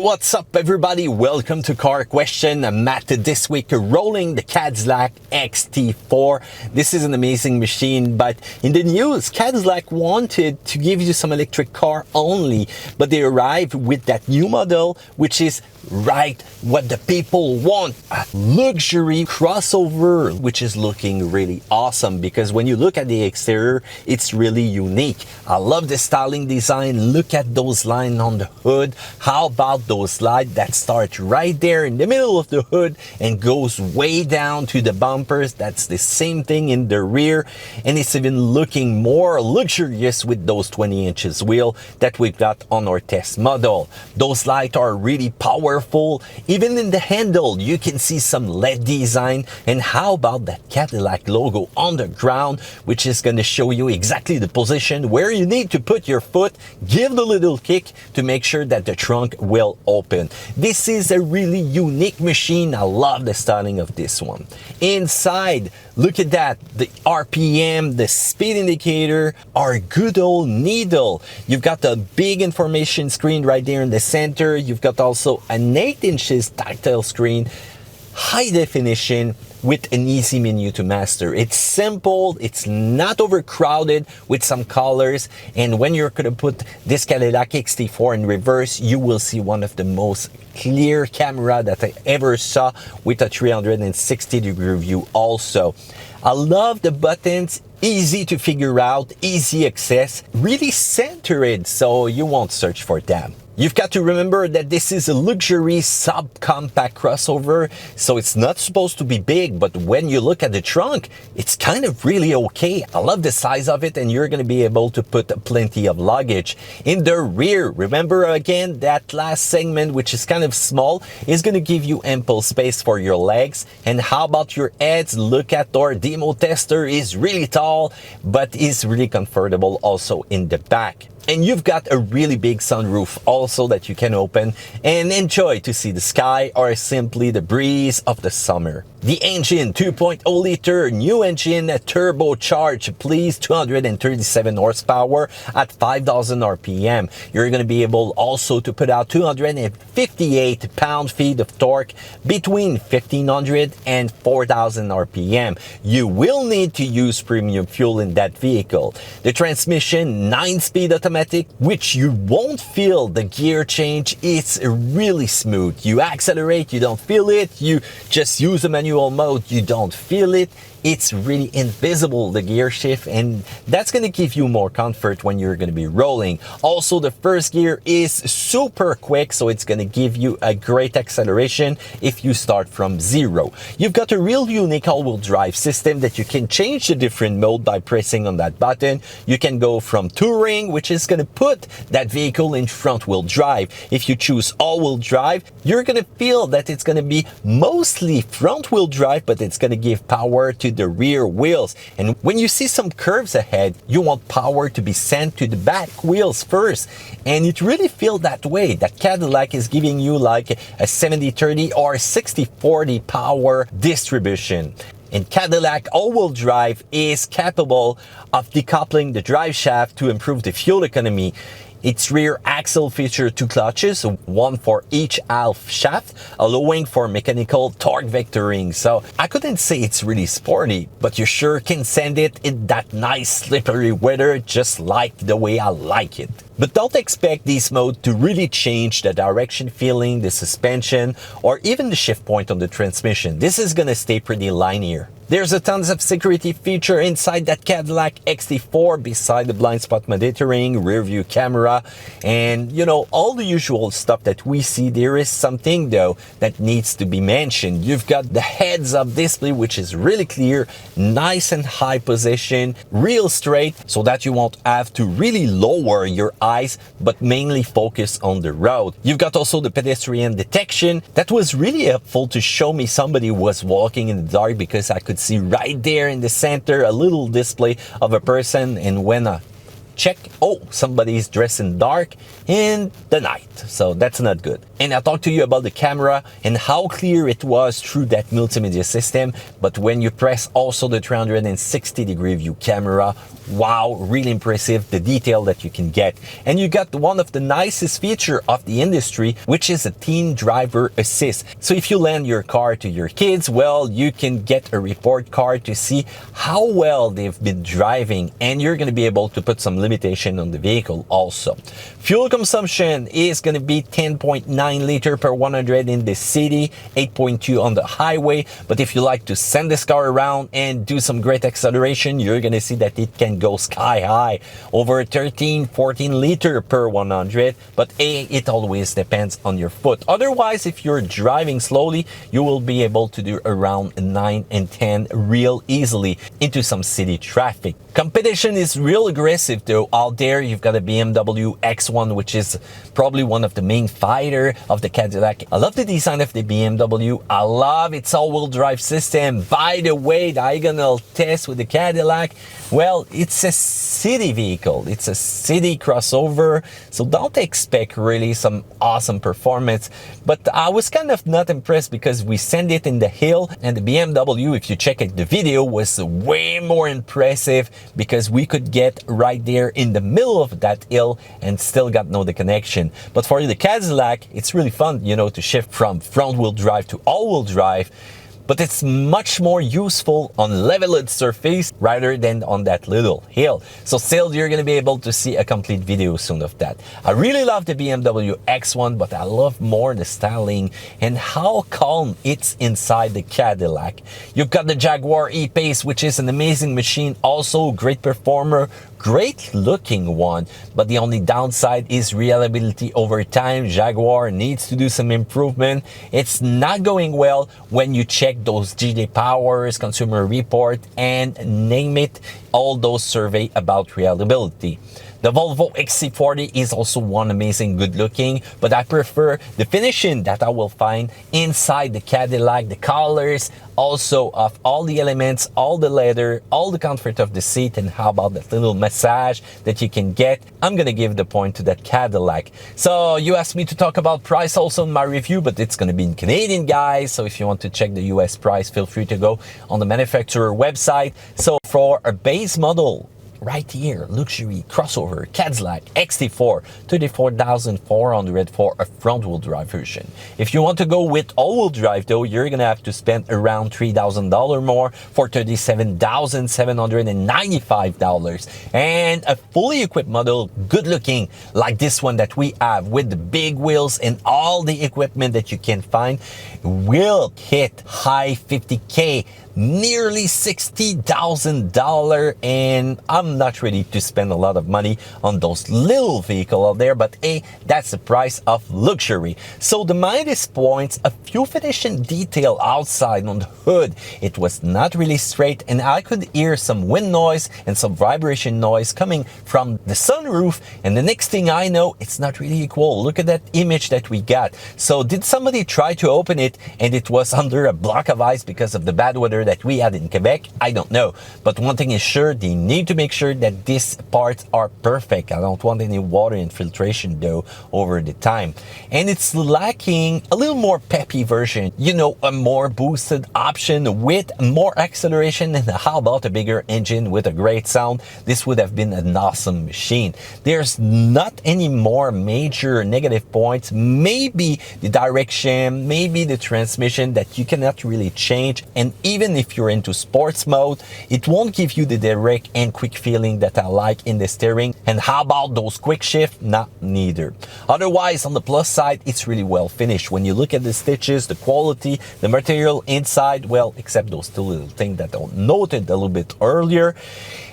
What's up everybody? Welcome to Car Question. Matt this week rolling the Cadillac XT4. This is an amazing machine, but in the news, Cadillac wanted to give you some electric car only, but they arrived with that new model, which is right what the people want. A luxury crossover, which is looking really awesome because when you look at the exterior, it's really unique. I love the styling design. Look at those lines on the hood. How about those lights that start right there in the middle of the hood and goes way down to the bumpers? That's the same thing in the rear, and it's even looking more luxurious with those 20 inches wheel that we've got on our test model. Those lights are really powerful. Even in the handle, you can see some LED design. And how about that Cadillac logo on the ground, which is going to show you exactly the position where you need to put your foot, give the little kick to make sure that the trunk will open. This is a really unique machine. I love the styling of this one. Inside, look at that, the RPM, the speed indicator, our good old needle. You've got the big information screen right there in the center. You've got also an 8 inches tactile screen, high definition, with an easy menu to master. It's simple, it's not overcrowded with some colors, and when you're gonna put this Cadillac XT4 in reverse, you will see one of the most clear camera that I ever saw with a 360-degree view also. I love the buttons, easy to figure out, easy access, really centered so you won't search for them. You've got to remember that this is a luxury subcompact crossover, so it's not supposed to be big, but when you look at the trunk, it's kind of really okay. I love the size of it, and you're going to be able to put plenty of luggage. In the rear, remember again, that last segment, which is kind of small, is going to give you ample space for your legs. And how about your heads? Look at our demo tester, is really tall, but is really comfortable also in the back. And you've got a really big sunroof also that you can open and enjoy to see the sky or simply the breeze of the summer. The engine, 2.0 liter new engine, turbocharged, please, 237 horsepower at 5,000 RPM. You're going to be able also to put out 258 pound-feet of torque between 1,500 and 4,000 RPM. You will need to use premium fuel in that vehicle. The transmission, 9-speed automatic, which you won't feel the gear change. It's really smooth. You accelerate, you don't feel it. You just use a manual mode, you don't feel it. It's really invisible, the gear shift, and that's going to give you more comfort when you're going to be rolling. Also, the first gear is super quick, so it's going to give you a great acceleration if you start from zero. You've got a real unique all-wheel drive system that you can change the different mode by pressing on that button. You can go from touring, which is going to put that vehicle in front-wheel drive. If you choose all-wheel drive, you're going to feel that it's going to be mostly front-wheel drive, but it's going to give power to the rear wheels. And when you see some curves ahead, you want power to be sent to the back wheels first, and it really feels that way. That Cadillac is giving you like a 70-30 or 60-40 power distribution. And Cadillac all-wheel drive is capable of decoupling the drive shaft to improve the fuel economy. Its rear axle features 2 clutches, one for each half shaft, allowing for mechanical torque vectoring. So I couldn't say it's really sporty, but you sure can send it in that nice slippery weather, just like the way I like it. But don't expect these modes to really change the direction feeling, the suspension, or even the shift point on the transmission. This is gonna stay pretty linear. There's a tons of security feature inside that Cadillac XT4 beside the blind spot monitoring, rear view camera, and you know, all the usual stuff that we see. There is something though that needs to be mentioned. You've got the heads-up display, which is really clear, nice and high position, real straight, so that you won't have to really lower your eyes, but mainly focus on the road. You've got also the pedestrian detection. That was really helpful to show me somebody was walking in the dark, because I could see right there in the center a little display of a person, and when check, oh, somebody's dressed in dark in the night. So that's not good. And I talked to you about the camera and how clear it was through that multimedia system. But when you press also the 360-degree view camera, wow, really impressive, the detail that you can get. And you got one of the nicest features of the industry, which is a teen driver assist. So if you lend your car to your kids, well, you can get a report card to see how well they've been driving, and you're going to be able to put some limitation on the vehicle also. Fuel consumption is going to be 10.9 liter per 100 in the city, 8.2 on the highway. But if you like to send this car around and do some great acceleration, you're going to see that it can go sky high, over 13-14 liter per 100. But it always depends on your foot. Otherwise, if you're driving slowly, you will be able to do around 9 and 10 real easily into some city traffic. Competition is real aggressive though. Out there, you've got a BMW X1, which is probably one of the main fighter of the Cadillac. I love the design of the BMW. I love its all-wheel drive system. By the way, diagonal test with the Cadillac, well, it's a city vehicle. It's a city crossover. So don't expect really some awesome performance. But I was kind of not impressed because we sent it in the hill, and the BMW, if you check it, the video was way more impressive because we could get right there in the middle of that hill and still got no connection. But for the Cadillac, it's really fun, you know, to shift from front-wheel drive to all-wheel drive. But it's much more useful on leveled surface rather than on that little hill. So still, you're going to be able to see a complete video soon of that. I really love the BMW X1, but I love more the styling and how calm it's inside the Cadillac. You've got the Jaguar E-Pace, which is an amazing machine, also great performer, great looking one, but the only downside is reliability over time. Jaguar needs to do some improvement. It's not going well when you check those GD Powers, Consumer Report, and name it, all those survey about reliability. The Volvo XC40 is also one amazing good looking, but I prefer the finishing that I will find inside the Cadillac, the colors, also of all the elements, all the leather, all the comfort of the seat, and how about that little massage that you can get. I'm gonna give the point to that Cadillac. So you asked me to talk about price also in my review, but it's gonna be in Canadian, guys. So if you want to check the US price, feel free to go on the manufacturer website. So for a base model, right here, luxury crossover Cadillac XT4, $34,400 for a front-wheel drive version. If you want to go with all-wheel drive though, you're gonna have to spend around $3,000 more for $37,795. And a fully equipped model, good looking, like this one that we have with the big wheels and all the equipment that you can find, will hit high 50K, nearly $60,000, and I'm not ready to spend a lot of money on those little vehicles out there, but hey, that's the price of luxury. So the minus points, a few finishing detail outside on the hood, it was not really straight, and I could hear some wind noise and some vibration noise coming from the sunroof, and the next thing I know, it's not really equal. Look at that image that we got. So did somebody try to open it and it was under a block of ice because of the bad weather that we had in Quebec? I don't know. But one thing is sure, they need to make sure that these parts are perfect. I don't want any water infiltration though over the time. And it's lacking a little more peppy version, you know, a more boosted option with more acceleration, and how about a bigger engine with a great sound? This would have been an awesome machine. There's not any more major negative points. Maybe the direction, maybe the transmission that you cannot really change, and even if you're into sports mode, it won't give you the direct and quick feeling that I like in the steering. And how about those quick shift? Not neither. Otherwise, on the plus side, it's really well finished. When you look at the stitches, the quality, the material inside, well, except those two little things that I noted a little bit earlier.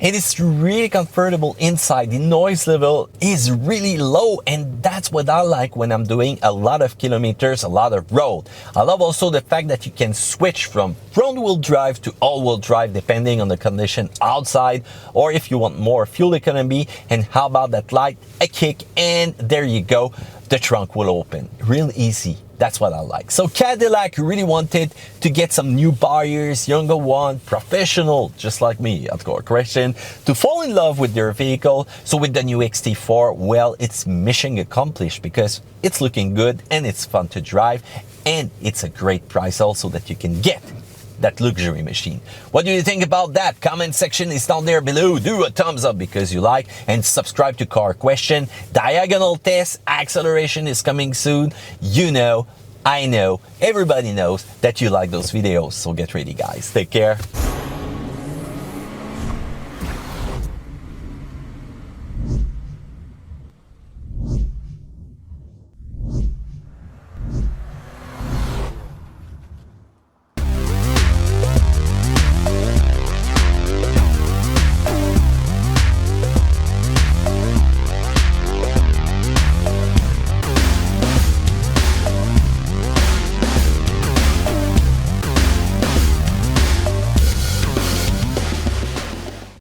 And it's really comfortable inside. The noise level is really low, and that's what I like when I'm doing a lot of kilometers, a lot of road. I love also the fact that you can switch from front-wheel drive to all-wheel drive depending on the condition outside, or if you want more fuel economy. And how about that light, a kick, and there you go, the trunk will open. Real easy. That's what I like. So Cadillac really wanted to get some new buyers, younger one, professional, just like me, of course, Christian, to fall in love with their vehicle. So with the new XT4, well, it's mission accomplished because it's looking good and it's fun to drive, and it's a great price also that you can get that luxury machine. What do you think about that? Comment section is down there below. Do a thumbs up because you like, and subscribe to Car Question. Diagonal test, acceleration is coming soon. You know, I know, everybody knows that you like those videos. So get ready, guys. Take care.